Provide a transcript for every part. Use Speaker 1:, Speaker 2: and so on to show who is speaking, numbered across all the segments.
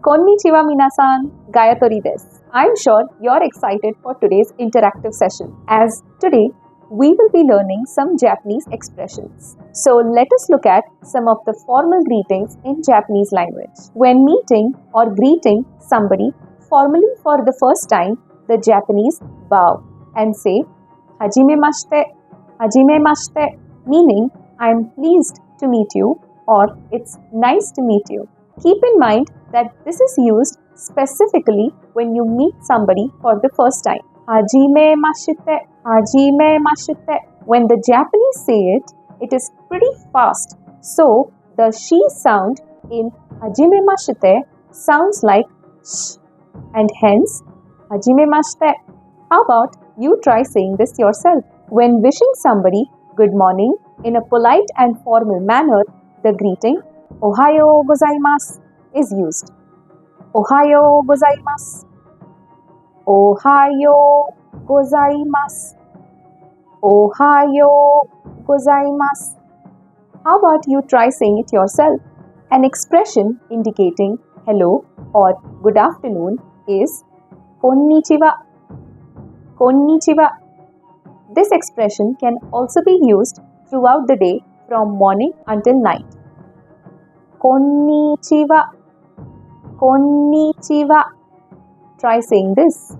Speaker 1: Konnichiwa minasan, Gayatori desu. I'm sure you're excited for today's interactive session, as today we will be learning some Japanese expressions. So let us look at some of the formal greetings in Japanese language. When meeting or greeting somebody formally for the first time, the Japanese bow and say hajimemashite, hajimemashite, meaning I'm pleased to meet you or it's nice to meet you. Keep in mind that this is used specifically when you meet somebody for the first time. Hajimemashite, hajimemashite. When the Japanese say it, it is pretty fast. So the she sound in hajimemashite sounds like sh, and hence hajimemashite. How about you try saying this yourself? When wishing somebody good morning in a polite and formal manner, the greeting Ohayo gozaimasu is used. Ohayo gozaimasu. Ohayo gozaimasu. Ohayo gozaimasu. How about you try saying it yourself? An expression indicating hello or good afternoon is konnichiwa. Konnichiwa. This expression can also be used throughout the day from morning until night. Konnichiwa. Konnichiwa. Try saying this.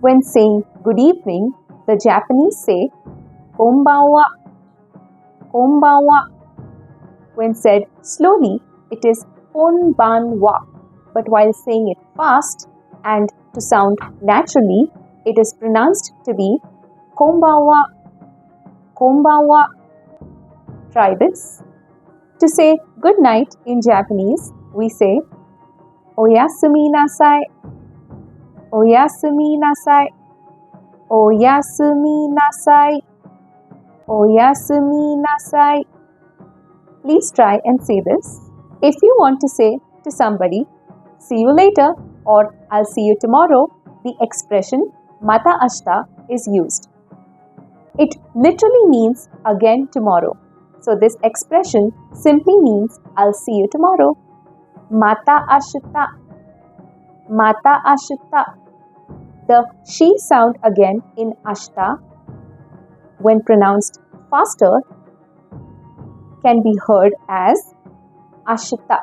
Speaker 1: When saying good evening, the Japanese say konbanwa. Konbanwa. When said slowly, it is konbanwa. But while saying it fast and to sound naturally, it is pronounced to be konbanwa. Konbanwa. Try this. To say good night in Japanese, we say oyasumi nasai. Oyasumi nasai. Oyasumi nasai. Oyasumi nasai. Please try and say this. If you want to say to somebody, see you later or I'll see you tomorrow, the expression mata ashita is used. It literally means again tomorrow. So this expression simply means I'll see you tomorrow. Mata ashita. Mata ashita. The she sound again in ashita, when pronounced faster, can be heard as ashita.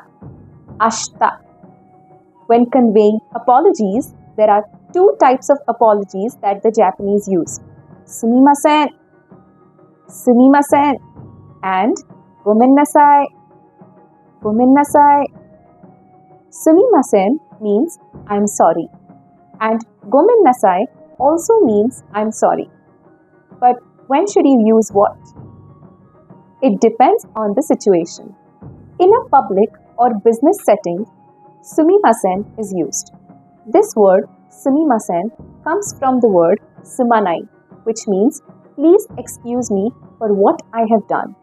Speaker 1: Ashita. When conveying apologies, there are two types of apologies that the Japanese use. Sumimasen. Sumimasen. And gomennasai. Gomennasai. Sumimasen means I'm sorry. And gomennasai also means I'm sorry. But when should you use what? It depends on the situation. In a public or business setting, sumimasen is used. This word sumimasen comes from the word sumanai, which means please excuse me for what I have done,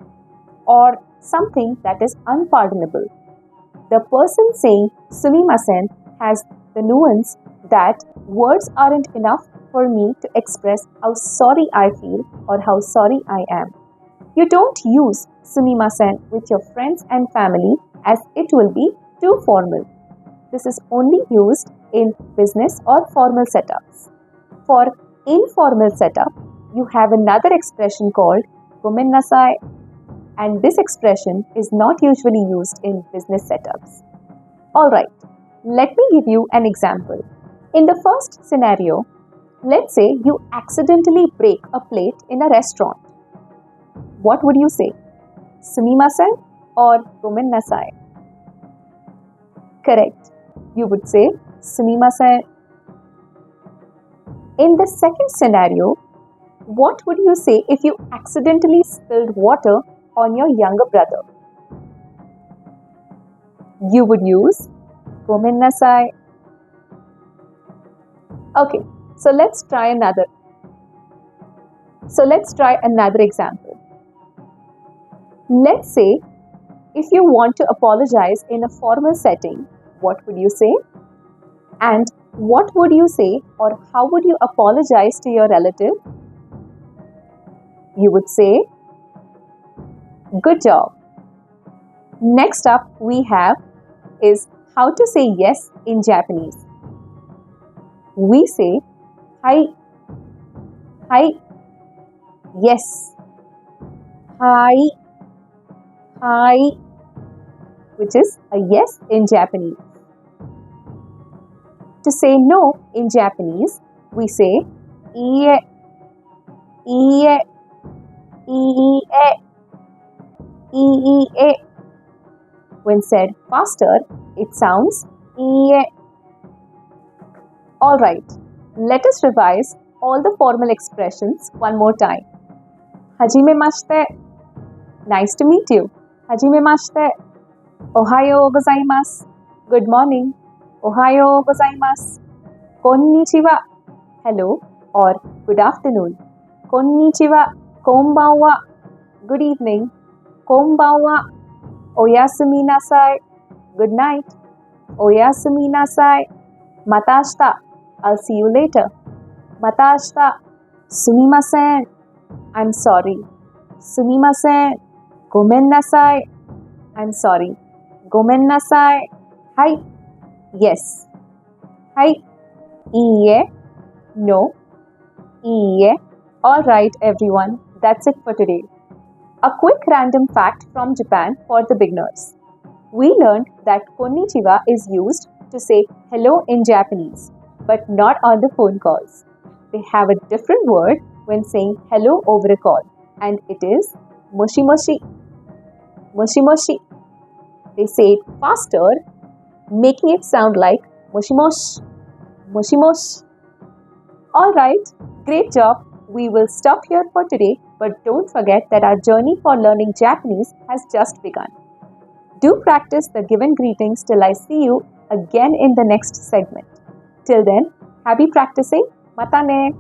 Speaker 1: or something that is unpardonable. The person saying sumimasen has the nuance that words aren't enough for me to express how sorry I feel or how sorry I am. You don't use sumimasen with your friends and family as it will be too formal. This is only used in business or formal setups. For informal setup, you have another expression called gomennasai, and this expression is not usually used in business setups. Alright, let me give you an example. In the first scenario, let's say you accidentally break a plate in a restaurant. What would you say? Sumimasen or gomennasai? Correct. You would say sumimasen. In the second scenario, what would you say if you accidentally spilled water on your younger brother? You would use gomennasai. Okay, so let's try another example. Let's say if you want to apologize in a formal setting, what would you say? And what would you say or how would you apologize to your relative? You would say, good job. Next up we have is How to say yes in Japanese? We say hi, hi, yes, hi, hi, which is a yes in Japanese. To say no in Japanese, we say iie, iie, iie, iie. When said faster, it sounds iie. Alright, let us revise all the formal expressions one more time. Hajimemashite. Nice to meet you. Hajimemashite. Ohayo gozaimasu. Good morning. Ohayo gozaimasu. Konnichiwa. Hello or good afternoon. Konnichiwa. Konbanwa. Good evening. Konbanwa. Oyasumi nasai. Good night. Oyasumi nasai. Mata ashita. I'll see you later. Mata ashita. Sumimasen. I'm sorry. Sumimasen. Gomen nasai. I'm sorry. Gomen nasai. Hai. Yes. Hai. Iie. No. Iie. Alright everyone, that's it for today. A quick random fact from Japan for the beginners. We learned that konnichiwa is used to say hello in Japanese, but not on the phone calls. They have a different word when saying hello over a call, and it is moshi moshi. Moshi moshi. They say it faster, making it sound like moshi mosh. Moshi mosh. Alright, great job. We will stop here for today, but don't forget that our journey for learning Japanese has just begun. Do practice the given greetings till I see you again in the next segment. Till then, happy practicing. Mata ne!